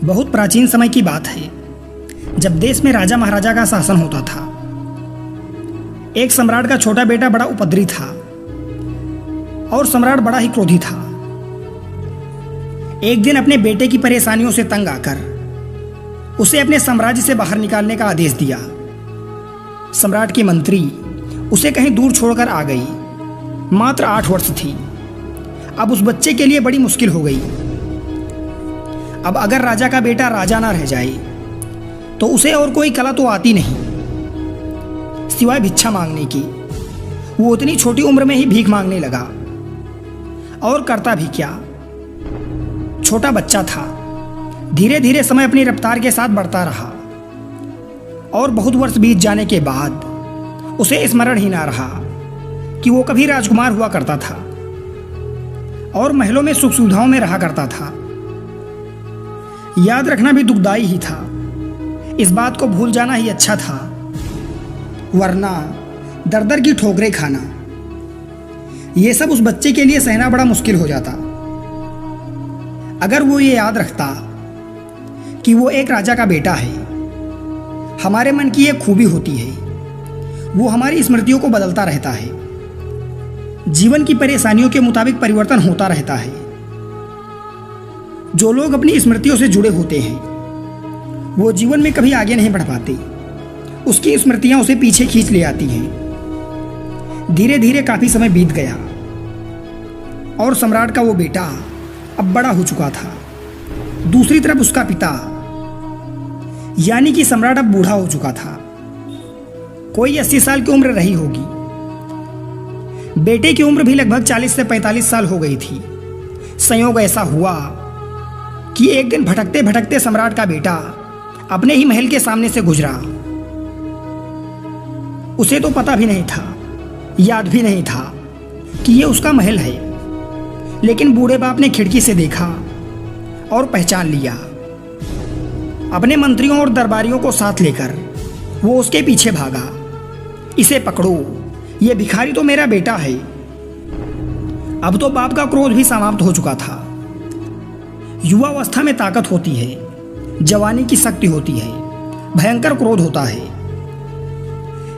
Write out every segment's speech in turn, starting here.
बहुत प्राचीन समय की बात है, जब देश में राजा महाराजा का शासन होता था। एक सम्राट का छोटा बेटा बड़ा उपद्रवी था और सम्राट बड़ा ही क्रोधी था। एक दिन अपने बेटे की परेशानियों से तंग आकर उसे अपने साम्राज्य से बाहर निकालने का आदेश दिया। सम्राट की मंत्री उसे कहीं दूर छोड़कर आ गई। मात्र 8 वर्ष थी। अब उस बच्चे के लिए बड़ी मुश्किल हो गई। अब अगर राजा का बेटा राजा ना रह जाए तो उसे और कोई कला तो आती नहीं सिवाय भिक्षा मांगने की। वो उतनी छोटी उम्र में ही भीख मांगने लगा। और करता भी क्या, छोटा बच्चा था। धीरे धीरे समय अपनी रफ्तार के साथ बढ़ता रहा और बहुत वर्ष बीत जाने के बाद उसे स्मरण ही ना रहा कि वो कभी राजकुमार हुआ करता था और महलों में सुख सुविधाओं में रहा करता था। याद रखना भी दुखदाई ही था। इस बात को भूल जाना ही अच्छा था, वरना दर दर की ठोकरें खाना, ये सब उस बच्चे के लिए सहना बड़ा मुश्किल हो जाता। अगर वो ये याद रखता कि वो एक राजा का बेटा है। हमारे मन की एक खूबी होती है, वो हमारी स्मृतियों को बदलता रहता है। जीवन की परेशानियों के मुताबिक परिवर्तन होता रहता है। जो लोग अपनी स्मृतियों से जुड़े होते हैं वो जीवन में कभी आगे नहीं बढ़ पाते। उसकी स्मृतियां उसे पीछे खींच ले आती हैं। धीरे धीरे काफी समय बीत गया और सम्राट का वो बेटा अब बड़ा हो चुका था। दूसरी तरफ उसका पिता यानी कि सम्राट अब बूढ़ा हो चुका था। कोई 80 साल की उम्र रही होगी। बेटे की उम्र भी लगभग 40 से 45 साल हो गई थी। संयोग ऐसा हुआ कि एक दिन भटकते भटकते सम्राट का बेटा अपने ही महल के सामने से गुजरा। उसे तो पता भी नहीं था, याद भी नहीं था कि यह उसका महल है। लेकिन बूढ़े बाप ने खिड़की से देखा और पहचान लिया। अपने मंत्रियों और दरबारियों को साथ लेकर वो उसके पीछे भागा। इसे पकड़ो, ये भिखारी तो मेरा बेटा है। अब तो बाप का क्रोध भी समाप्त हो चुका था। युवावस्था में ताकत होती है, जवानी की शक्ति होती है, भयंकर क्रोध होता है।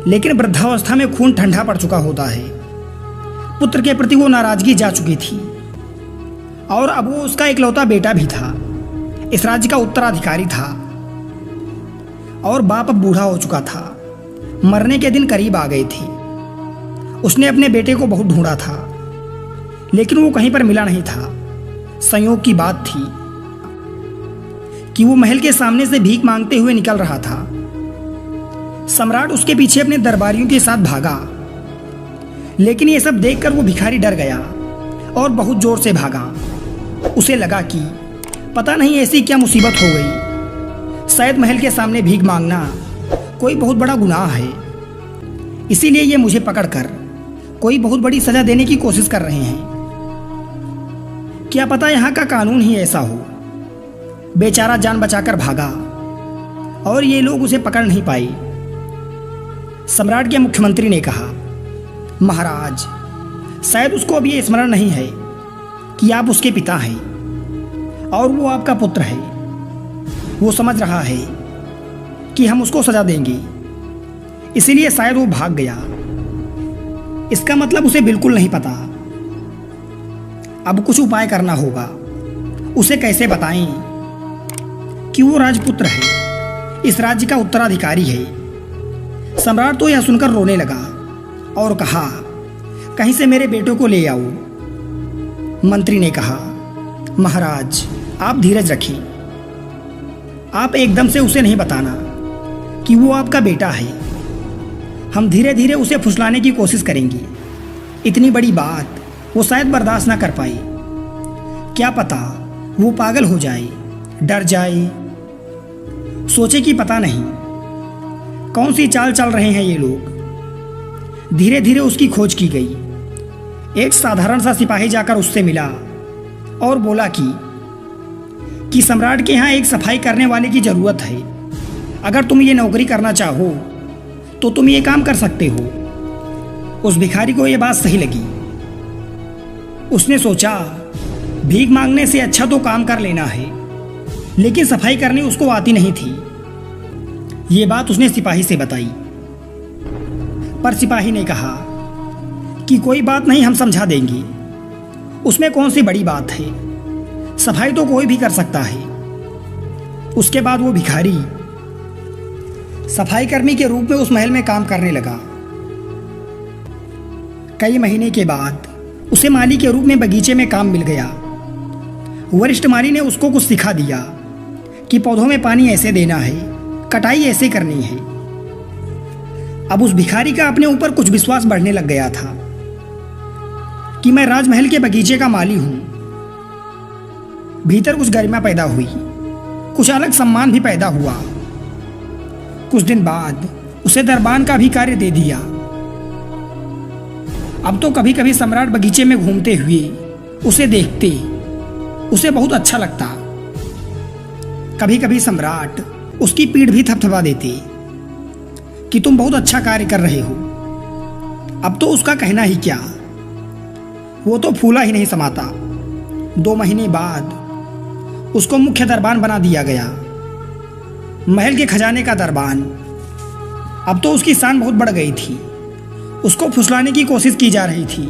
लेकिन वृद्धावस्था में खून ठंडा पड़ चुका होता है। पुत्र के प्रति वो नाराजगी जा चुकी थी और अब वो उसका इकलौता बेटा भी था। इस राज्य का उत्तराधिकारी था और बाप अब बूढ़ा हो चुका था। मरने के दिन करीब आ गए थे। उसने अपने बेटे को बहुत ढूंढा था लेकिन वो कहीं पर मिला नहीं था। संयोग की बात थी कि वो महल के सामने से भीख मांगते हुए निकल रहा था। सम्राट उसके पीछे अपने दरबारियों के साथ भागा, लेकिन ये सब देखकर वो भिखारी डर गया और बहुत जोर से भागा। उसे लगा कि पता नहीं ऐसी क्या मुसीबत हो गई। शायद महल के सामने भीख मांगना कोई बहुत बड़ा गुनाह है, इसीलिए ये मुझे पकड़कर कोई बहुत बड़ी सजा देने की कोशिश कर रहे हैं। क्या पता यहाँ का कानून ही ऐसा हो। बेचारा जान बचाकर भागा और ये लोग उसे पकड़ नहीं पाए। सम्राट के मुख्यमंत्री ने कहा, महाराज, शायद उसको अभी ये स्मरण नहीं है कि आप उसके पिता हैं और वो आपका पुत्र है। वो समझ रहा है कि हम उसको सजा देंगे, इसीलिए शायद वो भाग गया। इसका मतलब उसे बिल्कुल नहीं पता। अब कुछ उपाय करना होगा। उसे कैसे बताएं कि वो राजपुत्र है, इस राज्य का उत्तराधिकारी है। सम्राट तो यह सुनकर रोने लगा और कहा, कहीं से मेरे बेटे को ले आओ। मंत्री ने कहा, महाराज, आप धीरज रखिए। आप एकदम से उसे नहीं बताना कि वो आपका बेटा है। हम धीरे धीरे उसे फुसलाने की कोशिश करेंगे। इतनी बड़ी बात वो शायद बर्दाश्त ना कर पाए। क्या पता वो पागल हो जाए, डर जाए, सोचे कि पता नहीं कौन सी चाल चल रहे हैं ये लोग। धीरे धीरे उसकी खोज की गई। एक साधारण सा सिपाही जाकर उससे मिला और बोला कि सम्राट के यहाँ एक सफाई करने वाले की जरूरत है। अगर तुम ये नौकरी करना चाहो तो तुम ये काम कर सकते हो। उस भिखारी को ये बात सही लगी। उसने सोचा, भीख मांगने से अच्छा तो काम कर लेना है। लेकिन सफाई करनी उसको आती नहीं थी। ये बात उसने सिपाही से बताई, पर सिपाही ने कहा कि कोई बात नहीं, हम समझा देंगे, उसमें कौन सी बड़ी बात है, सफाई तो कोई भी कर सकता है। उसके बाद वो भिखारी सफाई कर्मी के रूप में उस महल में काम करने लगा। कई महीने के बाद उसे माली के रूप में बगीचे में काम मिल गया। वरिष्ठ माली ने उसको कुछ सिखा दिया कि पौधों में पानी ऐसे देना है, कटाई ऐसे करनी है। अब उस भिखारी का अपने ऊपर कुछ विश्वास बढ़ने लग गया था कि मैं राजमहल के बगीचे का माली हूं। भीतर कुछ गरिमा पैदा हुई, कुछ अलग सम्मान भी पैदा हुआ। कुछ दिन बाद उसे दरबान का भी कार्य दे दिया। अब तो कभी कभी सम्राट बगीचे में घूमते हुए उसे देखते, उसे बहुत अच्छा लगता। कभी कभी सम्राट उसकी पीठ भी थपथपा देते कि तुम बहुत अच्छा कार्य कर रहे हो। अब तो उसका कहना ही क्या, वो तो फूला ही नहीं समाता। 2 महीने बाद उसको मुख्य दरबान बना दिया गया, महल के खजाने का दरबान। अब तो उसकी शान बहुत बढ़ गई थी। उसको फुसलाने की कोशिश की जा रही थी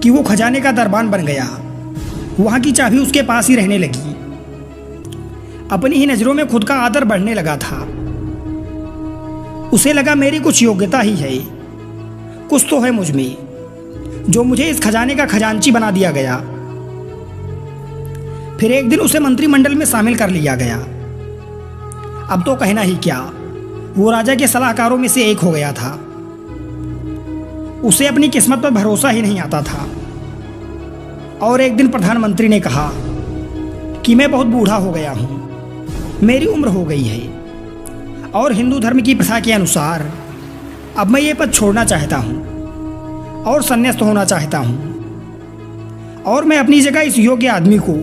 कि वो खजाने का दरबान बन गया, वहां की चाबी उसके पास ही रहने लगी। अपनी ही नजरों में खुद का आदर बढ़ने लगा था। उसे लगा मेरी कुछ योग्यता ही है, कुछ तो है मुझ में जो मुझे इस खजाने का खजांची बना दिया गया। फिर एक दिन उसे मंत्रिमंडल में शामिल कर लिया गया। अब तो कहना ही क्या, वो राजा के सलाहकारों में से एक हो गया था। उसे अपनी किस्मत पर भरोसा ही नहीं आता था। और एक दिन प्रधानमंत्री ने कहा कि मैं बहुत बूढ़ा हो गया हूं, मेरी उम्र हो गई है और हिंदू धर्म की प्रथा के अनुसार अब मैं ये पद छोड़ना चाहता हूं और संन्यास्त होना चाहता हूं और मैं अपनी जगह इस योग्य आदमी को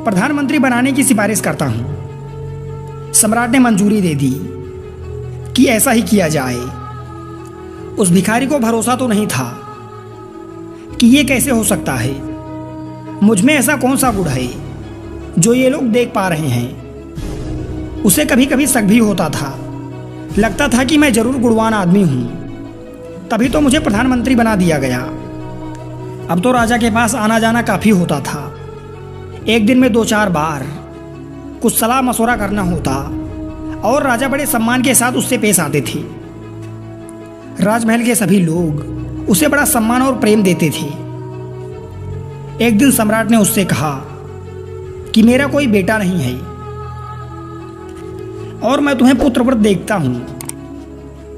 प्रधानमंत्री बनाने की सिफारिश करता हूं। सम्राट ने मंजूरी दे दी कि ऐसा ही किया जाए। उस भिखारी को भरोसा तो नहीं था कि ये कैसे हो सकता है, मुझ में ऐसा कौन सा गुण है जो ये लोग देख पा रहे हैं। उसे कभी कभी शक भी होता था, लगता था कि मैं जरूर गुणवान आदमी हूं, तभी तो मुझे प्रधानमंत्री बना दिया गया। अब तो राजा के पास आना जाना काफी होता था। एक दिन में 2-4 बार कुछ सलाह मशवरा करना होता और राजा बड़े सम्मान के साथ उससे पेश आते थे। राजमहल के सभी लोग उसे बड़ा सम्मान और प्रेम देते थे। एक दिन सम्राट ने उससे कहा कि मेरा कोई बेटा नहीं है और मैं तुम्हें पुत्रव्रत देखता हूं,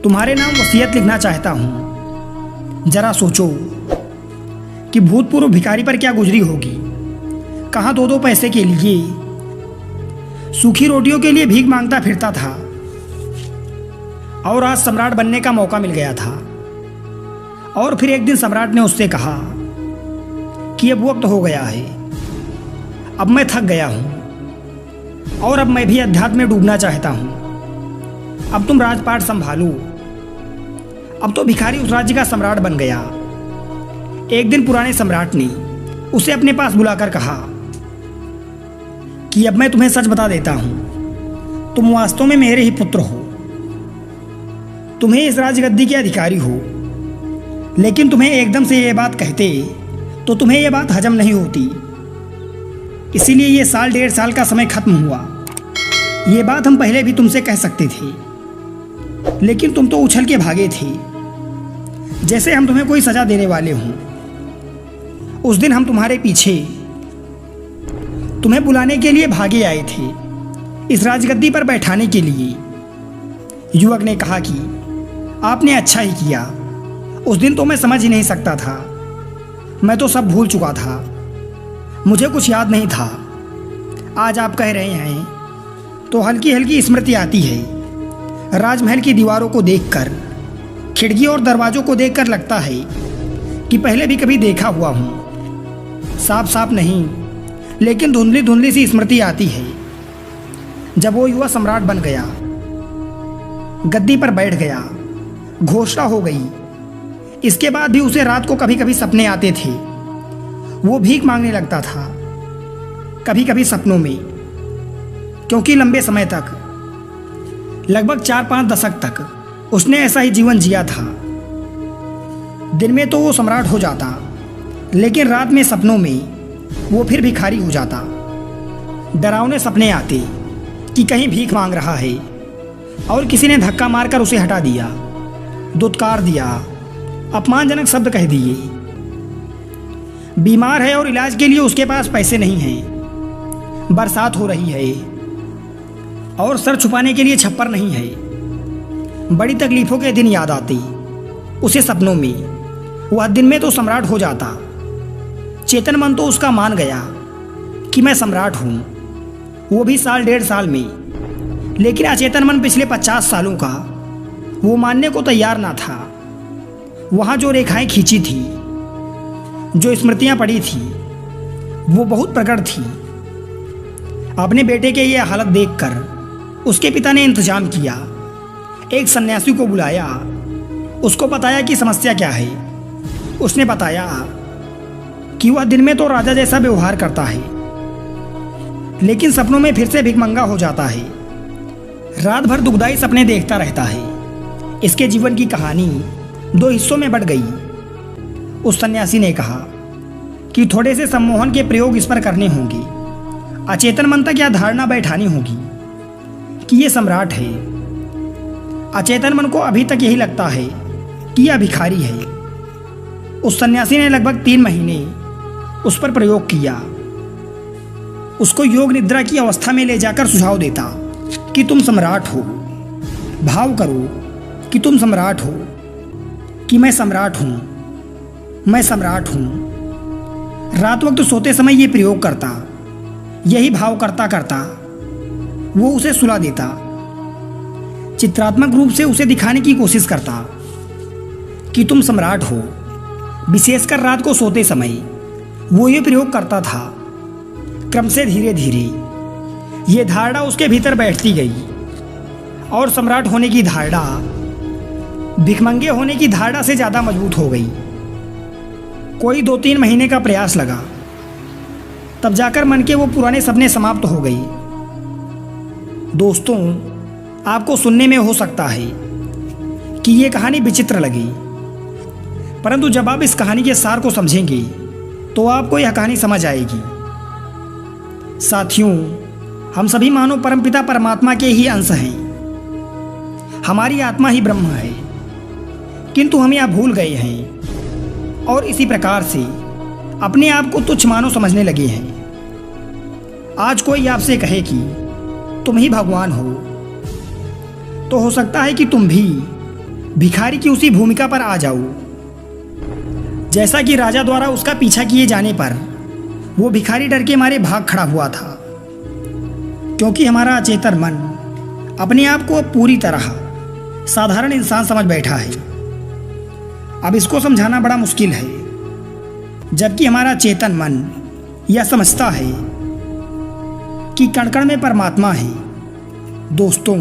तुम्हारे नाम वसीयत लिखना चाहता हूं। जरा सोचो कि भूतपूर्व भिखारी पर क्या गुजरी होगी, कहां 2-2 पैसे के लिए, सूखी रोटियों के लिए भीख मांगता फिरता था और आज सम्राट बनने का मौका मिल गया था। और फिर एक दिन सम्राट ने उससे कहा कि अब वक्त हो गया है, अब मैं थक गया हूं और अब मैं भी अध्यात्म में डूबना चाहता हूं, अब तुम राजपाट संभालो। अब तो भिखारी उस राज्य का सम्राट बन गया। एक दिन पुराने सम्राट ने उसे अपने पास बुलाकर कहा कि अब मैं तुम्हें सच बता देता हूं, तुम वास्तव में मेरे ही पुत्र हो, तुम्हें इस राजगद्दी के अधिकारी हो। लेकिन तुम्हें एकदम से ये बात कहते तो तुम्हें ये बात हजम नहीं होती, इसीलिए ये 1.5 साल का समय खत्म हुआ। ये बात हम पहले भी तुमसे कह सकते थे, लेकिन तुम तो उछल के भागे थे, जैसे हम तुम्हें कोई सजा देने वाले हों। उस दिन हम तुम्हारे पीछे तुम्हें बुलाने के लिए भागे आए थे, इस राजगद्दी पर बैठाने के लिए। युवक ने कहा कि आपने अच्छा ही किया, उस दिन तो मैं समझ ही नहीं सकता था, मैं तो सब भूल चुका था, मुझे कुछ याद नहीं था। आज आप कह रहे हैं तो हल्की हल्की स्मृति आती है। राजमहल की दीवारों को देखकर, खिड़की और दरवाजों को देखकर लगता है कि पहले भी कभी देखा हुआ हूँ। साफ साफ नहीं, लेकिन धुंधली धुंधली सी स्मृति आती है। जब वो युवा सम्राट बन गया, गद्दी पर बैठ गया, घोषणा हो गई, इसके बाद भी उसे रात को कभी कभी सपने आते थे। वो भीख मांगने लगता था, कभी कभी सपनों में क्योंकि लंबे समय तक, लगभग 4-5 दशक तक उसने ऐसा ही जीवन जिया था। दिन में तो वो सम्राट हो जाता, लेकिन रात में सपनों में वो फिर भिखारी हो जाता। डरावने सपने आते कि कहीं भीख मांग रहा है और किसी ने धक्का मारकर उसे हटा दिया, दुत्कार दिया, अपमानजनक शब्द कह दिए। बीमार है और इलाज के लिए उसके पास पैसे नहीं हैं। बरसात हो रही है और सर छुपाने के लिए छप्पर नहीं है। बड़ी तकलीफ़ों के दिन याद आते उसे सपनों में। वह दिन में तो सम्राट हो जाता। चेतन मन तो उसका मान गया कि मैं सम्राट हूँ, वो भी 1.5 साल में। लेकिन अचेतन मन पिछले 50 सालों का वो मानने को तैयार ना था। वहाँ जो रेखाएं खींची थी, जो स्मृतियाँ पड़ी थी, वो बहुत प्रकट थी। अपने बेटे के ये हालत देखकर उसके पिता ने इंतजाम किया। एक सन्यासी को बुलाया, उसको बताया कि समस्या क्या है। उसने बताया कि वह दिन में तो राजा जैसा व्यवहार करता है, लेकिन सपनों में फिर से भिखमंगा हो जाता है। रात भर दुखदाई सपने देखता रहता है। इसके जीवन की कहानी 2 हिस्सों में बट गई। उस सन्यासी ने कहा कि थोड़े से सम्मोहन के प्रयोग इस पर करने होंगे। अचेतन मन तक यह धारणा बैठानी होगी कि ये सम्राट है। अचेतन मन को अभी तक यही लगता है कि यह भिखारी है। उस सन्यासी ने लगभग 3 महीने उस पर प्रयोग किया। उसको योग निद्रा की अवस्था में ले जाकर सुझाव देता कि तुम सम्राट हो। भाव करो कि तुम सम्राट हो, कि मैं सम्राट हूँ, मैं सम्राट हूँ। रात वक्त सोते समय ये प्रयोग करता। यही भाव करता करता वो उसे सुला देता। चित्रात्मक रूप से उसे दिखाने की कोशिश करता कि तुम सम्राट हो। विशेषकर रात को सोते समय वो ये प्रयोग करता था। क्रम से धीरे धीरे ये धारणा उसके भीतर बैठती गई और सम्राट होने की धारणा भिखमंगे होने की धारणा से ज़्यादा मजबूत हो गई। कोई 2-3 महीने का प्रयास लगा, तब जाकर मन के वो पुराने सपने समाप्त हो गए। दोस्तों, आपको सुनने में हो सकता है कि ये कहानी विचित्र लगी, परंतु जब आप इस कहानी के सार को समझेंगे तो आपको यह कहानी समझ आएगी। साथियों, हम सभी मानव परमपिता परमात्मा के ही अंश हैं। हमारी आत्मा ही ब्रह्म है, किंतु हम यह भूल गए हैं और इसी प्रकार से अपने आप को तुच्छ मानो समझने लगे हैं। आज कोई आपसे कहे कि तुम ही भगवान हो, तो हो सकता है कि तुम भी भिखारी की उसी भूमिका पर आ जाओ। जैसा कि राजा द्वारा उसका पीछा किए जाने पर वो भिखारी डर के मारे भाग खड़ा हुआ था, क्योंकि हमारा अचेतन मन अपने आप को पूरी तरह साधारण इंसान समझ बैठा है। अब इसको समझाना बड़ा मुश्किल है, जबकि हमारा चेतन मन यह समझता है कि कण कण में परमात्मा है। दोस्तों,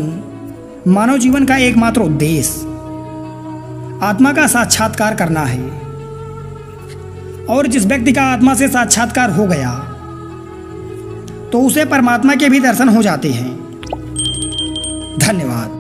मानव जीवन का एकमात्र उद्देश्य आत्मा का साक्षात्कार करना है, और जिस व्यक्ति का आत्मा से साक्षात्कार हो गया तो उसे परमात्मा के भी दर्शन हो जाते हैं। धन्यवाद।